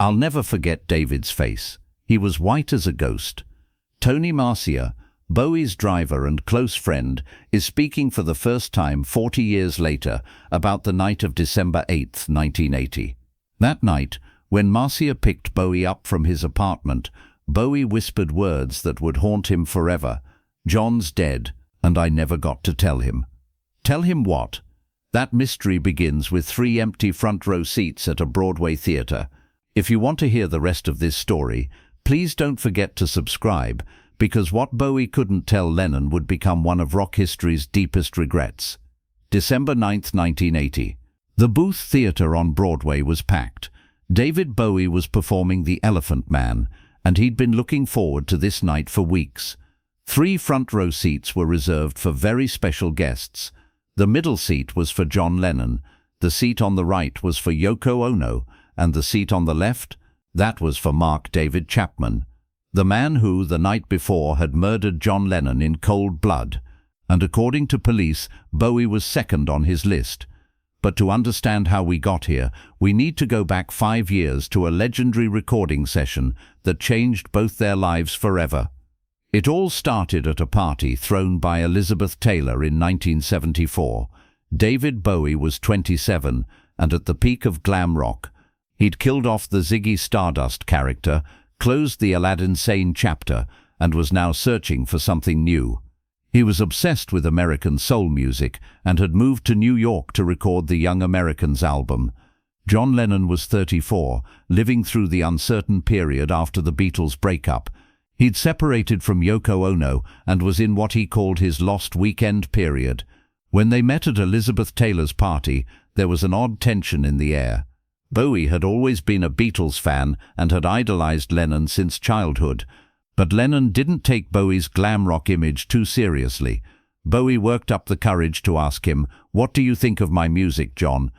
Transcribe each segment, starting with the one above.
I'll never forget David's face. He was white as a ghost. Tony Marcia, Bowie's driver and close friend, is speaking for the first time 40 years later about the night of December 8, 1980. That night, when Marcia picked Bowie up from his apartment, Bowie whispered words that would haunt him forever. "John's dead, and I never got to tell him." Tell him what? That mystery begins with 3 empty front-row seats at a Broadway theater. If you want to hear the rest of this story, please don't forget to subscribe, because what Bowie couldn't tell Lennon would become one of rock history's deepest regrets. December 9, 1980. The Booth Theatre on Broadway was packed. David Bowie was performing The Elephant Man, and he'd been looking forward to this night for weeks. 3 front-row seats were reserved for very special guests. The middle seat was for John Lennon, the seat on the right was for Yoko Ono, and the seat on the left, that was for Mark David Chapman, the man who, the night before, had murdered John Lennon in cold blood. And according to police, Bowie was second on his list. But to understand how we got here, we need to go back 5 years to a legendary recording session that changed both their lives forever. It all started at a party thrown by Elizabeth Taylor in 1974. David Bowie was 27, and at the peak of glam rock. He'd killed off the Ziggy Stardust character, closed the Aladdin Sane chapter, and was now searching for something new. He was obsessed with American soul music and had moved to New York to record the Young Americans album. John Lennon was 34, living through the uncertain period after the Beatles' breakup. He'd separated from Yoko Ono and was in what he called his lost weekend period. When they met at Elizabeth Taylor's party, there was an odd tension in the air. Bowie had always been a Beatles fan and had idolized Lennon since childhood. But Lennon didn't take Bowie's glam rock image too seriously. Bowie worked up the courage to ask him, "What do you think of my music, John?"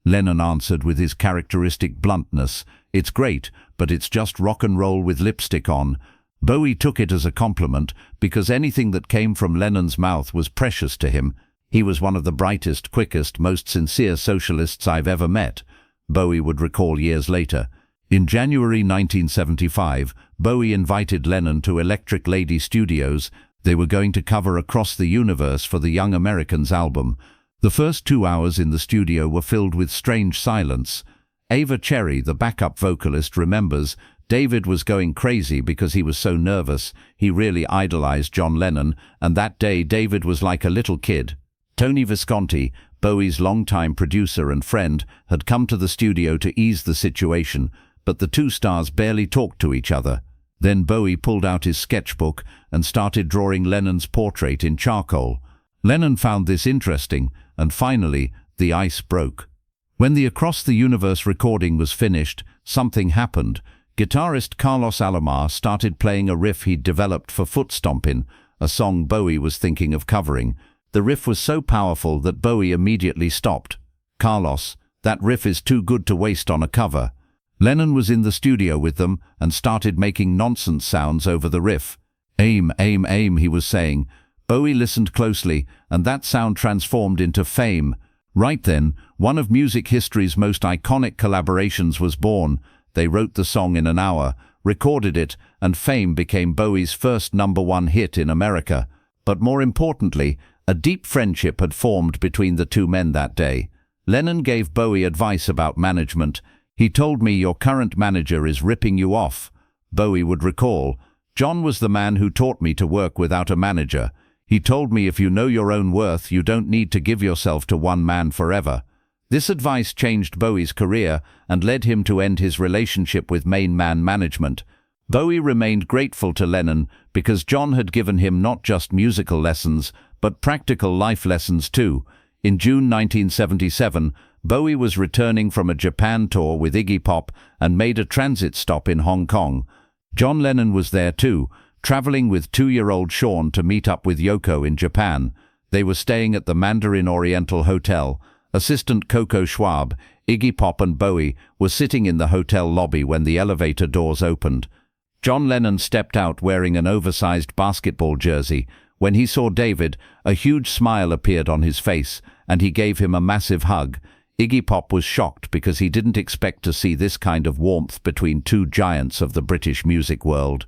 Lennon answered with his characteristic bluntness, "It's great, but it's just rock and roll with lipstick on." Bowie took it as a compliment because anything that came from Lennon's mouth was precious to him. He was one of the brightest, quickest, most sincere socialists I've ever met, Bowie would recall years later. In January 1975, Bowie invited Lennon to Electric Lady Studios. They were going to cover Across the Universe for the Young Americans album. The first 2 hours in the studio were filled with strange silence. Ava Cherry, the backup vocalist, remembers, "David was going crazy because he was so nervous. He really idolized John Lennon, and that day David was like a little kid." Tony Visconti, Bowie's longtime producer and friend, had come to the studio to ease the situation, but the two stars barely talked to each other. Then Bowie pulled out his sketchbook and started drawing Lennon's portrait in charcoal. Lennon found this interesting, and finally, the ice broke. When the Across the Universe recording was finished, something happened. Guitarist Carlos Alomar started playing a riff he'd developed for Foot Stompin', a song Bowie was thinking of covering. The riff was so powerful that Bowie immediately stopped. "Carlos, that riff is too good to waste on a cover." Lennon was in the studio with them and started making nonsense sounds over the riff. "Aim, aim, aim," he was saying. Bowie listened closely, and that sound transformed into Fame. Right then, one of music history's most iconic collaborations was born. They wrote the song in an hour, recorded it, and Fame became Bowie's first #1 hit in America. But more importantly, a deep friendship had formed between the two men that day. Lennon gave Bowie advice about management. "He told me your current manager is ripping you off." Bowie would recall, "John was the man who taught me to work without a manager. He told me if you know your own worth, you don't need to give yourself to one man forever." This advice changed Bowie's career and led him to end his relationship with Main Man Management. Bowie remained grateful to Lennon because John had given him not just musical lessons, but practical life lessons too. In June 1977, Bowie was returning from a Japan tour with Iggy Pop and made a transit stop in Hong Kong. John Lennon was there too, traveling with 2-year-old Sean to meet up with Yoko in Japan. They were staying at the Mandarin Oriental Hotel. Assistant Coco Schwab, Iggy Pop and Bowie were sitting in the hotel lobby when the elevator doors opened. John Lennon stepped out wearing an oversized basketball jersey. When he saw David, a huge smile appeared on his face, and he gave him a massive hug. Iggy Pop was shocked because he didn't expect to see this kind of warmth between two giants of the British music world.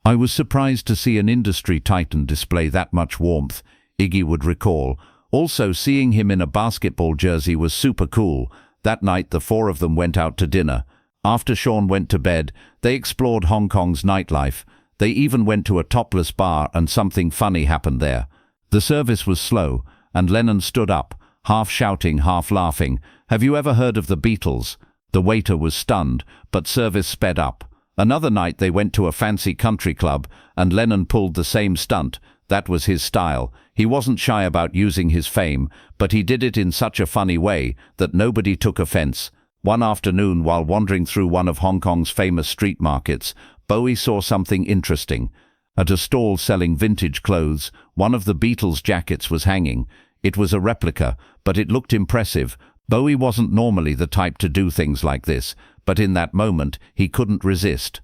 "I was surprised to see an industry titan display that much warmth," Iggy would recall. Also, seeing him in a basketball jersey was super cool. That night, the four of them went out to dinner. After Sean went to bed, they explored Hong Kong's nightlife. They even went to a topless bar, and something funny happened there. The service was slow, and Lennon stood up, half shouting, half laughing. "Have you ever heard of the Beatles?" The waiter was stunned, but service sped up. Another night they went to a fancy country club, and Lennon pulled the same stunt. That was his style. He wasn't shy about using his fame, but he did it in such a funny way that nobody took offense. One afternoon, while wandering through one of Hong Kong's famous street markets, Bowie saw something interesting. At a stall selling vintage clothes, one of the Beatles' jackets was hanging. It was a replica, but it looked impressive. Bowie wasn't normally the type to do things like this, but in that moment, he couldn't resist.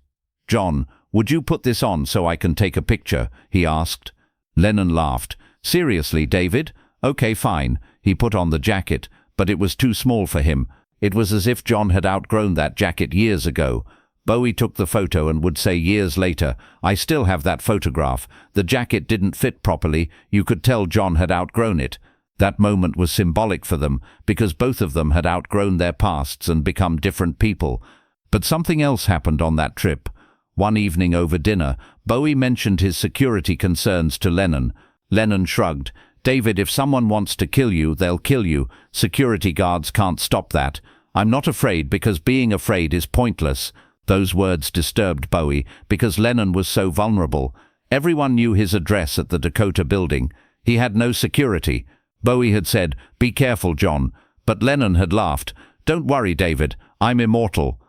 "John, would you put this on so I can take a picture?" he asked. Lennon laughed. "Seriously, David? Okay, fine." He put on the jacket, but it was too small for him. It was as if John had outgrown that jacket years ago. Bowie took the photo and would say years later, "I still have that photograph. The jacket didn't fit properly. You could tell John had outgrown it." That moment was symbolic for them, because both of them had outgrown their pasts and become different people. But something else happened on that trip. One evening over dinner, Bowie mentioned his security concerns to Lennon. Lennon shrugged. "David, if someone wants to kill you, they'll kill you. Security guards can't stop that. I'm not afraid because being afraid is pointless." Those words disturbed Bowie because Lennon was so vulnerable. Everyone knew his address at the Dakota Building. He had no security. Bowie had said, "Be careful, John." But Lennon had laughed. "Don't worry, David. I'm immortal."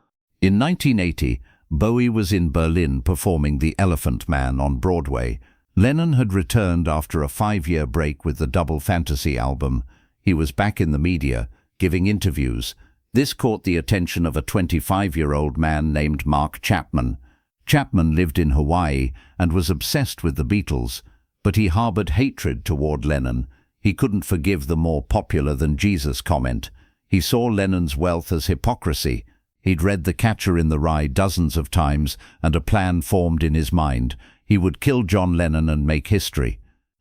In 1980, Bowie was in Berlin performing The Elephant Man on Broadway. Lennon had returned after a 5-year break with the Double Fantasy album. He was back in the media, giving interviews. This caught the attention of a 25-year-old man named Mark Chapman. Chapman lived in Hawaii and was obsessed with the Beatles, but he harbored hatred toward Lennon. He couldn't forgive the "more popular than Jesus" comment. He saw Lennon's wealth as hypocrisy. He'd read The Catcher in the Rye dozens of times, and a plan formed in his mind. He would kill John Lennon and make history.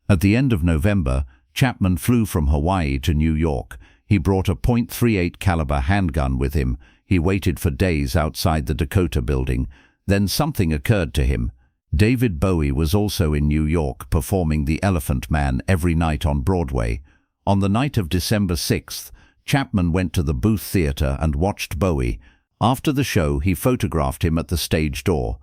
At the end of November, Chapman flew from Hawaii to New York. He brought a .38 caliber handgun with him. He waited for days outside the Dakota Building. Then something occurred to him. David Bowie was also in New York performing The Elephant Man every night on Broadway. On the night of December 6th, Chapman went to the Booth Theatre and watched Bowie. After the show, he photographed him at the stage door.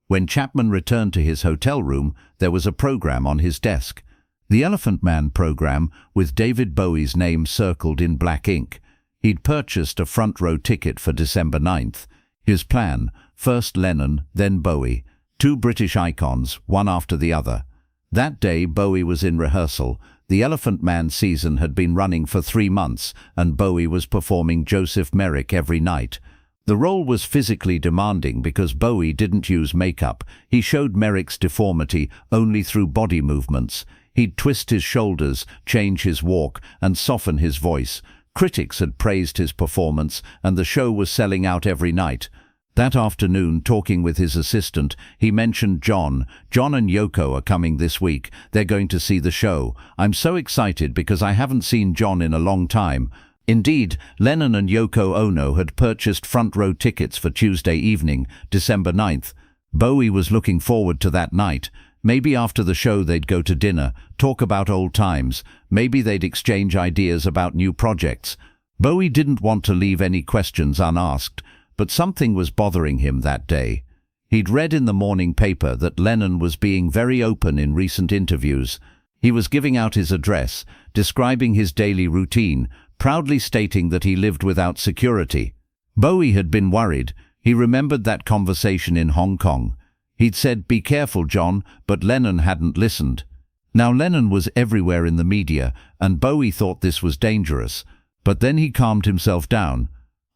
When Chapman returned to his hotel room, there was a program on his desk. The Elephant Man program, with David Bowie's name circled in black ink. He'd purchased a front-row ticket for December 9th. His plan, first Lennon, then Bowie. 2 British icons, one after the other. That day, Bowie was in rehearsal. The Elephant Man season had been running for 3 months, and Bowie was performing Joseph Merrick every night. The role was physically demanding because Bowie didn't use makeup. He showed Merrick's deformity only through body movements. He'd twist his shoulders, change his walk, and soften his voice. Critics had praised his performance, and the show was selling out every night. That afternoon, talking with his assistant, he mentioned John. "John and Yoko are coming this week. They're going to see the show. I'm so excited because I haven't seen John in a long time." Indeed, Lennon and Yoko Ono had purchased front-row tickets for Tuesday evening, December 9th. Bowie was looking forward to that night. Maybe after the show they'd go to dinner, talk about old times. Maybe they'd exchange ideas about new projects. Bowie didn't want to leave any questions unasked, but something was bothering him that day. He'd read in the morning paper that Lennon was being very open in recent interviews. He was giving out his address, describing his daily routine, proudly stating that he lived without security. Bowie had been worried. He remembered that conversation in Hong Kong. He'd said, "Be careful, John," but Lennon hadn't listened. Now Lennon was everywhere in the media, and Bowie thought this was dangerous. But then he calmed himself down.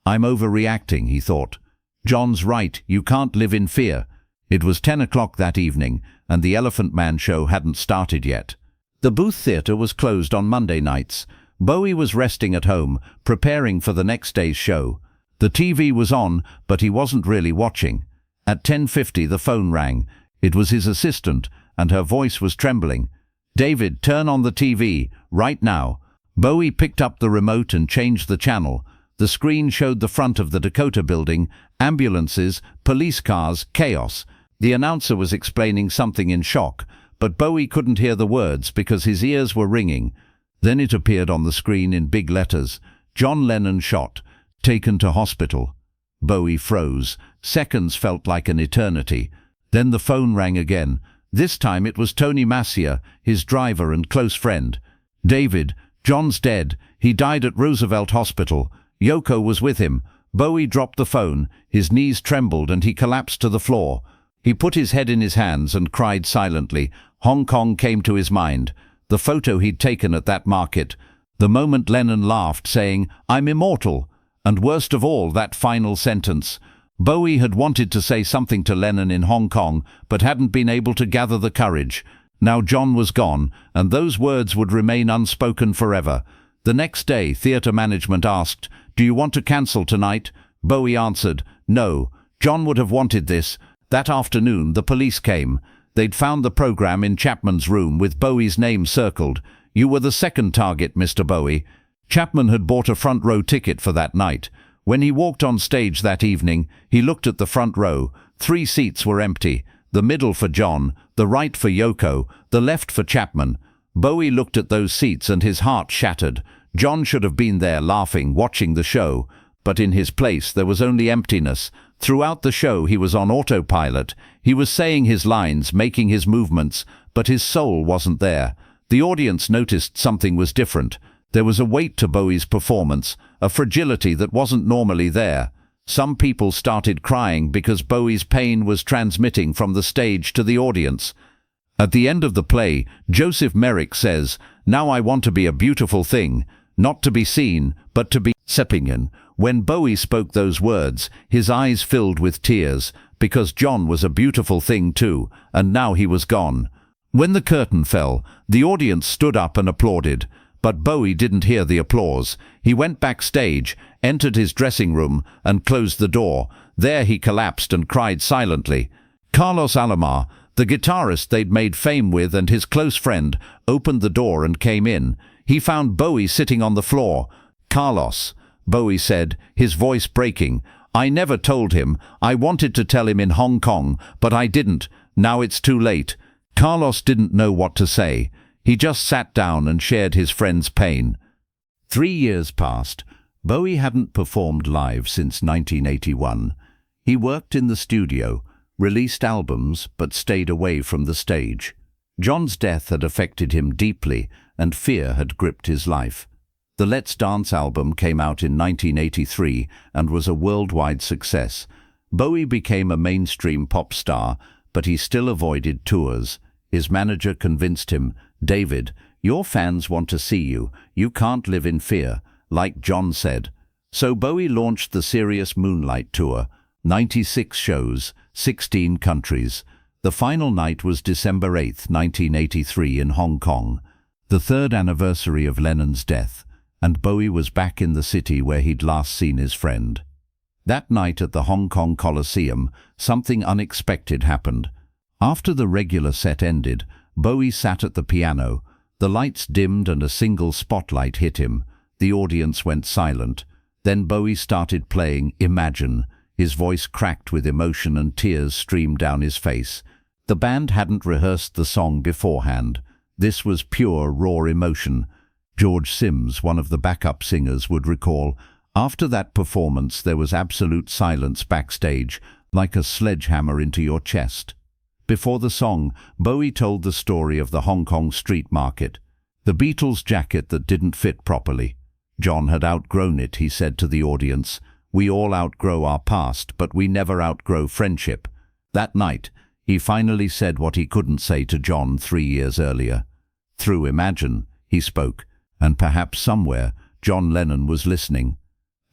"I'm overreacting," he thought. "John's right, you can't live in fear." It was 10 o'clock that evening, and the Elephant Man show hadn't started yet. The Booth Theatre was closed on Monday nights. Bowie was resting at home, preparing for the next day's show. The TV was on, but he wasn't really watching. At 10:50 the phone rang. It was his assistant, and her voice was trembling. "David, turn on the TV, right now." Bowie picked up the remote and changed the channel. The screen showed the front of the Dakota building, ambulances, police cars, chaos. The announcer was explaining something in shock, but Bowie couldn't hear the words because his ears were ringing. Then it appeared on the screen in big letters: John Lennon shot, taken to hospital. Bowie froze. Seconds felt like an eternity. Then the phone rang again. This time it was Tony Masia, his driver and close friend. "David, John's dead. He died at Roosevelt Hospital. Yoko was with him." Bowie dropped the phone. His knees trembled and he collapsed to the floor. He put his head in his hands and cried silently. Hong Kong came to his mind. The photo he'd taken at that market. The moment Lennon laughed, saying, "I'm immortal." And worst of all, that final sentence. Bowie had wanted to say something to Lennon in Hong Kong, but hadn't been able to gather the courage. Now John was gone, and those words would remain unspoken forever. The next day, theatre management asked, "Do you want to cancel tonight?" Bowie answered, "No." John would have wanted this. That afternoon, the police came. They'd found the program in Chapman's room with Bowie's name circled. "You were the second target, Mr. Bowie." Chapman had bought a front row ticket for that night. When he walked on stage that evening, he looked at the front row. 3 seats were empty. The middle for John, the right for Yoko, the left for Chapman. Bowie looked at those seats and his heart shattered. John should have been there laughing, watching the show. But in his place there was only emptiness. Throughout the show he was on autopilot. He was saying his lines, making his movements, but his soul wasn't there. The audience noticed something was different. There was a weight to Bowie's performance, a fragility that wasn't normally there. Some people started crying because Bowie's pain was transmitting from the stage to the audience. At the end of the play, Joseph Merrick says, "Now I want to be a beautiful thing, not to be seen, but to be Seppingen." When Bowie spoke those words, his eyes filled with tears, because John was a beautiful thing too, and now he was gone. When the curtain fell, the audience stood up and applauded. But Bowie didn't hear the applause. He went backstage, entered his dressing room, and closed the door. There he collapsed and cried silently. Carlos Alomar, the guitarist they'd made fame with and his close friend, opened the door and came in. He found Bowie sitting on the floor. "Carlos," Bowie said, his voice breaking. "I never told him. I wanted to tell him in Hong Kong, but I didn't. Now it's too late." Carlos didn't know what to say. He just sat down and shared his friend's pain. 3 years passed. Bowie hadn't performed live since 1981. He worked in the studio, released albums, but stayed away from the stage. John's death had affected him deeply, and fear had gripped his life. The Let's Dance album came out in 1983 and was a worldwide success. Bowie became a mainstream pop star, but he still avoided tours. His manager convinced him, "David, your fans want to see you. You can't live in fear," like John said. So Bowie launched the Serious Moonlight Tour, 96 shows, 16 countries. The final night was December 8, 1983 in Hong Kong, the 3rd anniversary of Lennon's death, and Bowie was back in the city where he'd last seen his friend. That night at the Hong Kong Coliseum, something unexpected happened. After the regular set ended, Bowie sat at the piano. The lights dimmed and a single spotlight hit him. The audience went silent. Then Bowie started playing Imagine. His voice cracked with emotion and tears streamed down his face. The band hadn't rehearsed the song beforehand. This was pure, raw emotion. George Sims, one of the backup singers, would recall, "After that performance there was absolute silence backstage, like a sledgehammer into your chest." Before the song, Bowie told the story of the Hong Kong street market. The Beatles' jacket that didn't fit properly. John had outgrown it, he said to the audience. "We all outgrow our past, but we never outgrow friendship." That night, he finally said what he couldn't say to John 3 years earlier. Through Imagine, he spoke, and perhaps somewhere, John Lennon was listening.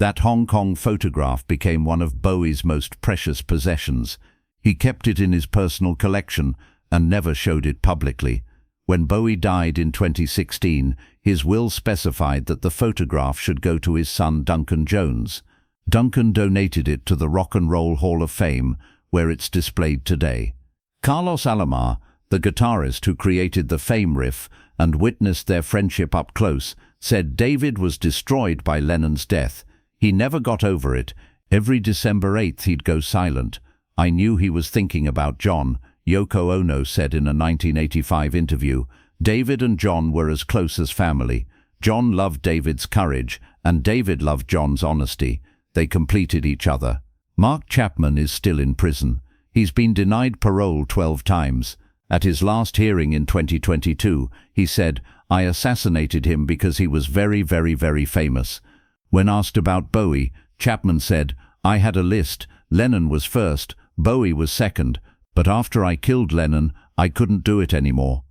That Hong Kong photograph became one of Bowie's most precious possessions. He kept it in his personal collection and never showed it publicly. When Bowie died in 2016, his will specified that the photograph should go to his son Duncan Jones. Duncan donated it to the Rock and Roll Hall of Fame, where it's displayed today. Carlos Alomar, the guitarist who created the Fame riff and witnessed their friendship up close, said David was destroyed by Lennon's death. He never got over it. Every December 8th he'd go silent. I knew he was thinking about John, Yoko Ono said in a 1985 interview. David and John were as close as family. John loved David's courage, and David loved John's honesty. They completed each other. Mark Chapman is still in prison. He's been denied parole 12 times. At his last hearing in 2022, he said, "I assassinated him because he was very, very, very famous." When asked about Bowie, Chapman said, "I had a list. Lennon was first, Bowie was second, but after I killed Lennon, I couldn't do it anymore."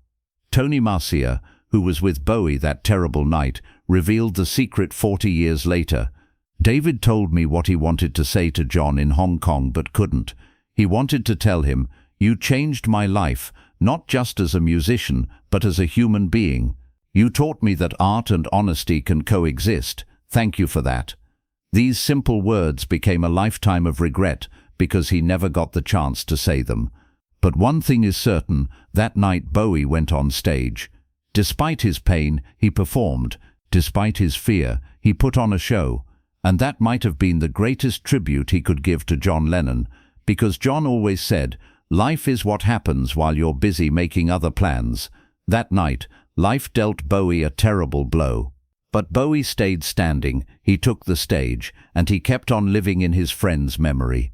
Tony Marcia, who was with Bowie that terrible night, revealed the secret 40 years later. "David told me what he wanted to say to John in Hong Kong but couldn't. He wanted to tell him, 'You changed my life, not just as a musician, but as a human being. You taught me that art and honesty can coexist. Thank you for that.'" These simple words became a lifetime of regret because he never got the chance to say them. But one thing is certain, that night Bowie went on stage. Despite his pain, he performed. Despite his fear, he put on a show. And that might have been the greatest tribute he could give to John Lennon, because John always said, "Life is what happens while you're busy making other plans." That night, life dealt Bowie a terrible blow. But Bowie stayed standing, he took the stage, and he kept on living in his friend's memory.